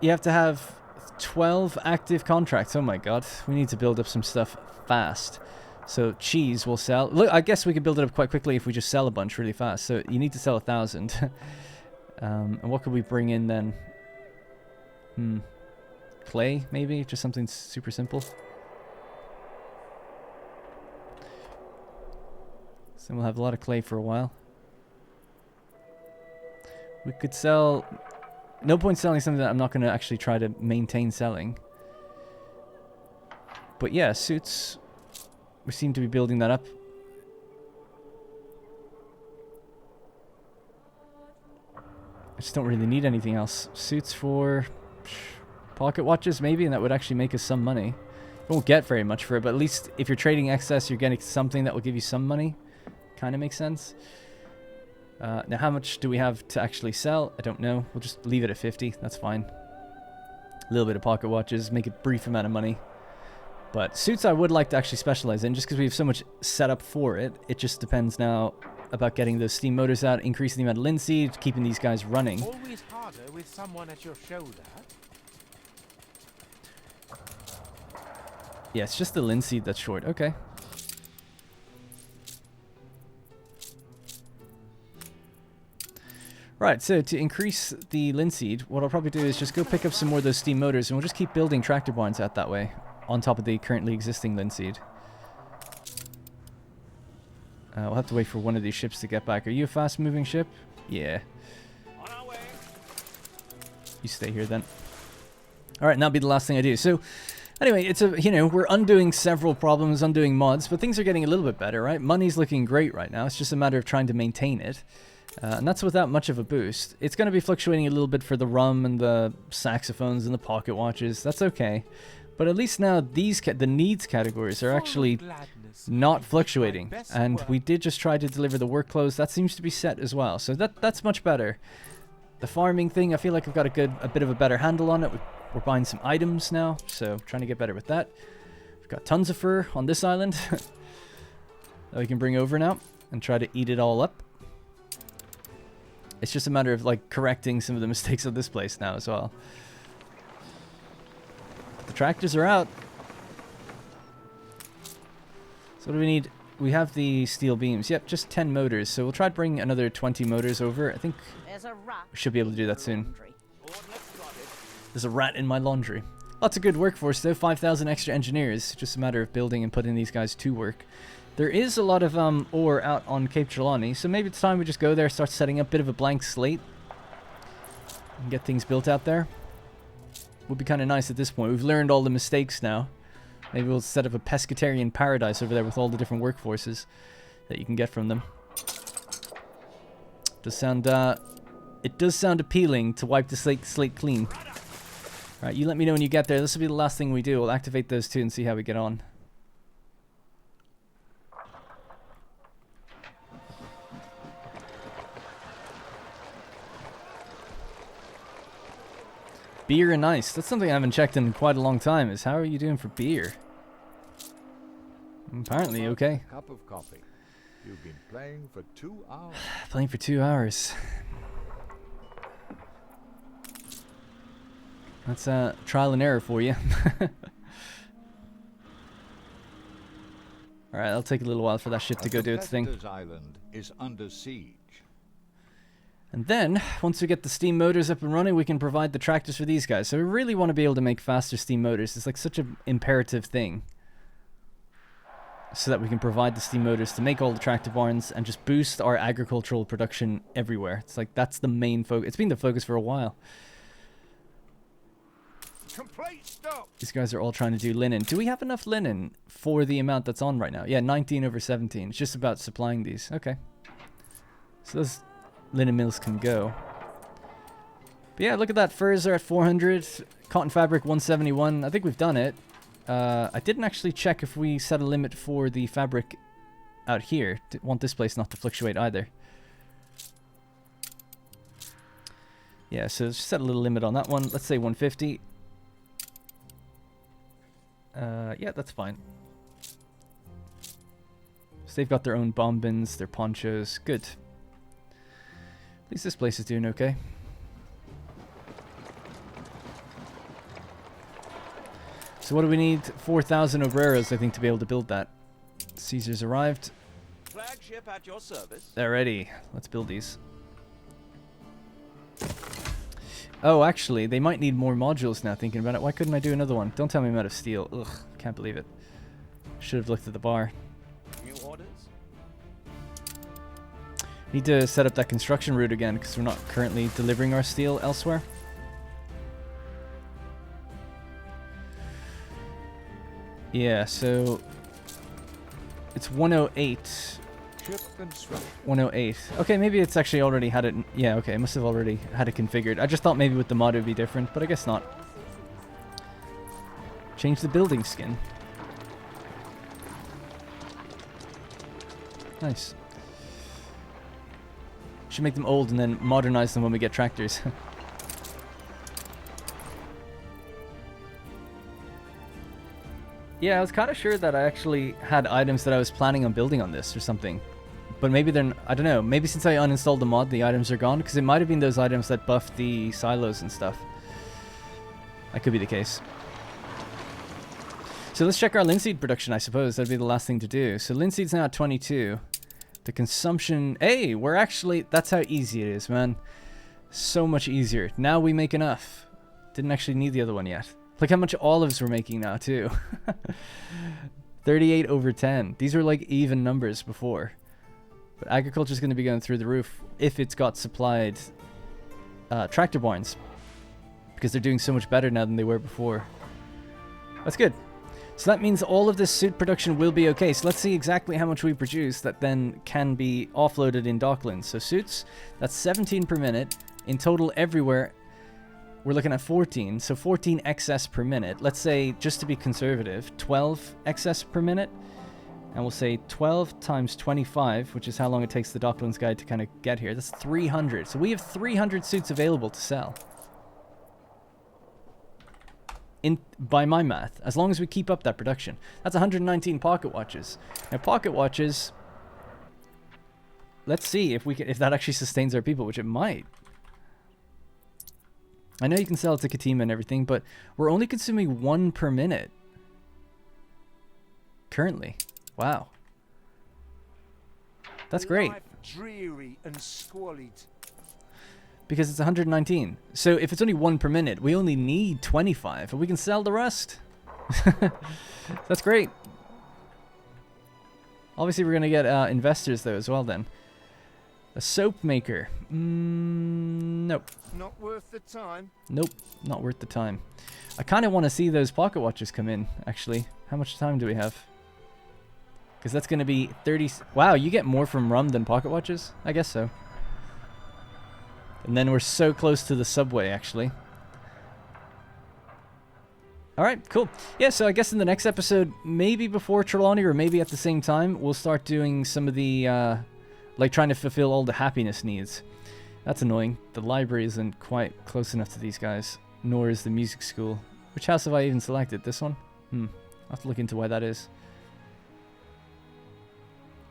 You have to have 12 active contracts. Oh my god, we need to build up some stuff fast. So cheese will sell. Look, I guess we could build it up quite quickly if we just sell a bunch really fast. So you need to sell 1,000. And what could we bring in then? Clay, maybe? Just something super simple. So we'll have a lot of clay for a while. We could sell... No point selling something that I'm not going to actually try to maintain selling. But yeah, suits... We seem to be building that up. I just don't really need anything else. Suits for pocket watches, maybe, and that would actually make us some money. We won't get very much for it, but at least if you're trading excess, you're getting something that will give you some money. Kind of makes sense. Now, how much do we have to actually sell? I don't know. We'll just leave it at 50. That's fine. A little bit of pocket watches, make a brief amount of money. But suits I would like to actually specialize in, just because we have so much set up for it. It just depends now about getting those steam motors out, increasing the amount of linseed, keeping these guys running. Always harder with someone at your shoulder. Yeah, it's just the linseed that's short. Okay. Right, so to increase the linseed, what I'll probably do is just go pick up some more of those steam motors, and we'll just keep building tractor barns out that way, on top of the currently existing linseed. We'll have to wait for one of these ships to get back. Are you a fast-moving ship? Yeah. On our way. You stay here then. Alright, and that'll be the last thing I do. So, anyway, it's a, you know, we're undoing several problems, undoing mods, but things are getting a little bit better, right? Money's looking great right now. It's just a matter of trying to maintain it. And that's without much of a boost. It's going to be fluctuating a little bit for the rum and the saxophones and the pocket watches. That's okay. But at least now these the needs categories are actually not fluctuating. And we did just try to deliver the work clothes. That seems to be set as well. So that's much better. The farming thing, I feel like I've got a bit of a better handle on it. We're buying some items now, so trying to get better with that. We've got tons of fur on this island that we can bring over now and try to eat it all up. It's just a matter of like correcting some of the mistakes of this place now as well. The tractors are out. So what do we need? We have the steel beams. Yep, just 10 motors. So we'll try to bring another 20 motors over. I think we should be able to do that soon. There's a rat in my laundry. Lots of good workforce though. 5,000 extra engineers. Just a matter of building and putting these guys to work. There is a lot of ore out on Cape Trelawney, so maybe it's time we just go there, start setting up a bit of a blank slate, and get things built out there. Would be kind of nice at this point. We've learned all the mistakes now. Maybe we'll set up a pescatarian paradise over there with all the different workforces that you can get from them. It does sound appealing to wipe the slate clean. Alright, you let me know when you get there. This will be the last thing we do. We'll activate those two and see how we get on. Beer and ice. That's something I haven't checked in quite a long time. Is how are you doing for beer? Apparently okay. Cup of coffee. You've been playing for 2 hours. Playing for 2 hours. That's trial and error for you. Alright, it'll take a little while for that ship to go do its thing. Island is under siege. And then, once we get the steam motors up and running, we can provide the tractors for these guys. So we really want to be able to make faster steam motors. It's like such an imperative thing. So that we can provide the steam motors to make all the tractor barns and just boost our agricultural production everywhere. It's like that's the main focus. It's been the focus for a while. Complete stop. These guys are all trying to do linen. Do we have enough linen for the amount that's on right now? Yeah, 19 over 17. It's just about supplying these. Okay. So those linen mills can go. But yeah, look at that. Furs are at 400. Cotton fabric 171. I think we've done it. I didn't actually check if we set a limit for the fabric out here. Want this place not to fluctuate either. Yeah, so let's set a little limit on that one. Let's say 150. Yeah, that's fine. So they've got their own bombins, their ponchos. Good. At least this place is doing okay. So what do we need? 4,000 obreros, I think, to be able to build that. Caesar's arrived. Flagship at your service. They're ready. Let's build these. Oh, actually, they might need more modules now, thinking about it. Why couldn't I do another one? Don't tell me I'm out of steel. Ugh, can't believe it. Should have looked at the bar. New orders? Need to set up that construction route again, because we're not currently delivering our steel elsewhere. Yeah, so it's 108. 108. Okay, maybe it's actually already had it. Yeah, okay, it must have already had it configured. I just thought maybe with the mod it would be different, but I guess not. Change the building skin. Nice. Should make them old and then modernize them when we get tractors. Yeah, I was kind of sure that I actually had items that I was planning on building on this or something. But maybe they're... I don't know. Maybe since I uninstalled the mod, the items are gone. Because it might have been those items that buffed the silos and stuff. That could be the case. So let's check our linseed production, I suppose. That'd be the last thing to do. So linseed's now at 22. The consumption... Hey, we're actually... That's how easy it is, man. So much easier. Now we make enough. Didn't actually need the other one yet. Look how much olives we're making now, too. 38 over 10. These were like even numbers before. But agriculture is going to be going through the roof if it's got supplied tractor barns. Because they're doing so much better now than they were before. That's good. So that means all of this suit production will be okay. So let's see exactly how much we produce that then can be offloaded in Docklands. So suits, that's 17 per minute. In total everywhere, we're looking at 14. So 14 excess per minute. Let's say, just to be conservative, 12 excess per minute. And we'll say 12 times 25, which is how long it takes the Docklands guide to kind of get here. That's 300. So we have 300 suits available to sell. By my math, as long as we keep up that production. That's 119 pocket watches. Now pocket watches, let's see if that actually sustains our people, which it might. I know you can sell it to Katima and everything, but we're only consuming 1 per minute currently. Wow, that's great. Life dreary and squalid. Because it's 119. So if it's only 1 per minute, we only need 25, and we can sell the rest. That's great. Obviously, we're going to get investors, though, as well, then. A soap maker. Nope. Not worth the time. Nope, not worth the time. I kind of want to see those pocket watches come in, actually. How much time do we have? Because that's going to be 30... Wow, you get more from rum than pocket watches? I guess so. And then we're so close to the subway, actually. Alright, cool. Yeah, so I guess in the next episode, maybe before Trelawney or maybe at the same time, we'll start doing some of the, like trying to fulfill all the happiness needs. That's annoying. The library isn't quite close enough to these guys, nor is the music school. Which house have I even selected? This one? I'll have to look into why that is.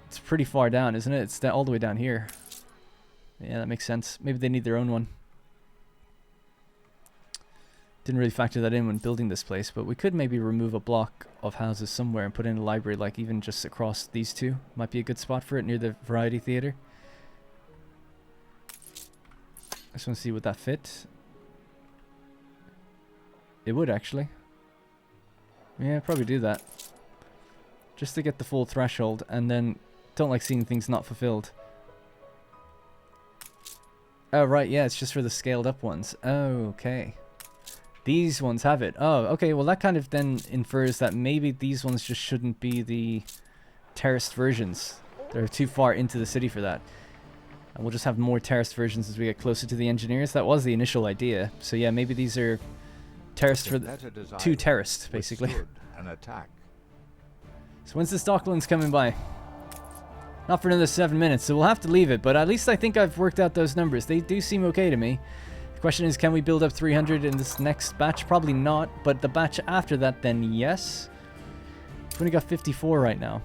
It's pretty far down, isn't it? It's all the way down here. Yeah, that makes sense. Maybe they need their own one. Didn't really factor that in when building this place, but we could maybe remove a block of houses somewhere and put in a library, like even just across these two. Might be a good spot for it, near the Variety Theatre. I just want to see would that fit. It would, actually. Yeah, probably do that. Just to get the full threshold, and then don't like seeing things not fulfilled. Oh, right, yeah, it's just for the scaled up ones. Oh, okay. These ones have it. Oh, okay, well that kind of then infers that maybe these ones just shouldn't be the terraced versions. They're too far into the city for that. And we'll just have more terraced versions as we get closer to the engineers. That was the initial idea. So yeah, maybe these are terraced for too terraced, basically. An attack. So when's the Docklands coming by? Not for another 7 minutes, so we'll have to leave it, but at least I think I've worked out those numbers. They do seem okay to me. The question is, can we build up 300 in this next batch? Probably not, but the batch after that, then yes. We've only got 54 right now.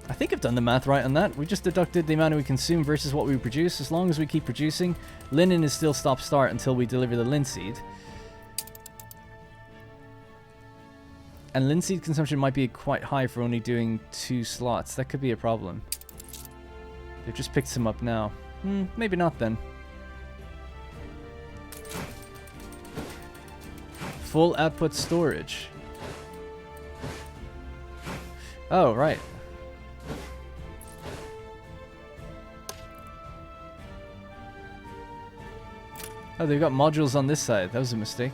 I think I've done the math right on that. We just deducted the amount we consume versus what we produce. As long as we keep producing, linen is still stop-start until we deliver the linseed. And linseed consumption might be quite high for only doing 2 slots. That could be a problem. They've just picked some up now. Maybe not then. Full output storage. Oh, right. Oh, they've got modules on this side. That was a mistake.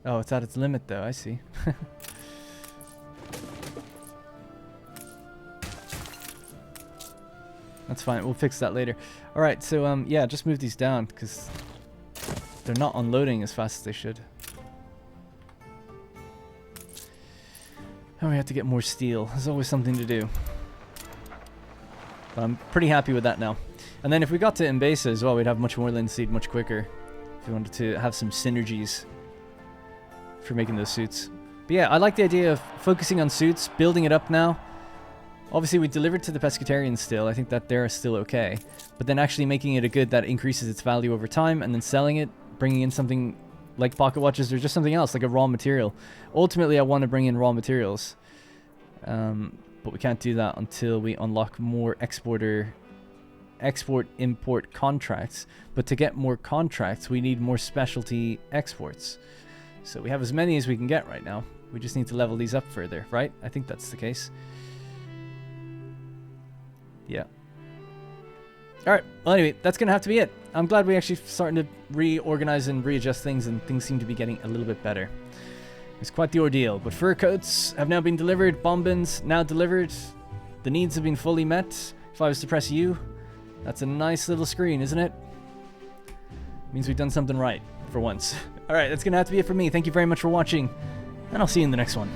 Oh, it's at its limit though, I see. That's fine, we'll fix that later. Alright, so yeah, just move these down because they're not unloading as fast as they should. And we have to get more steel. There's always something to do. But I'm pretty happy with that now. And then if we got to Embesa as well, we'd have much more linseed much quicker. If we wanted to have some synergies for making those suits. But yeah, I like the idea of focusing on suits, building it up now. Obviously, we delivered to the pescatarians still. I think that they're still okay. But then actually making it a good that increases its value over time, and then selling it, bringing in something like pocket watches or just something else, like a raw material. Ultimately, I want to bring in raw materials. but we can't do that until we unlock more export-import contracts. But to get more contracts, we need more specialty exports. So we have as many as we can get right now. We just need to level these up further, right? I think that's the case. Yeah. Alright, well anyway, that's going to have to be it. I'm glad we're actually starting to reorganize and readjust things, and things seem to be getting a little bit better. It's quite the ordeal, but fur coats have now been delivered, bombins now delivered. The needs have been fully met. If I was to press U, that's a nice little screen, isn't it? Means we've done something right, for once. Alright, that's going to have to be it for me. Thank you very much for watching, and I'll see you in the next one.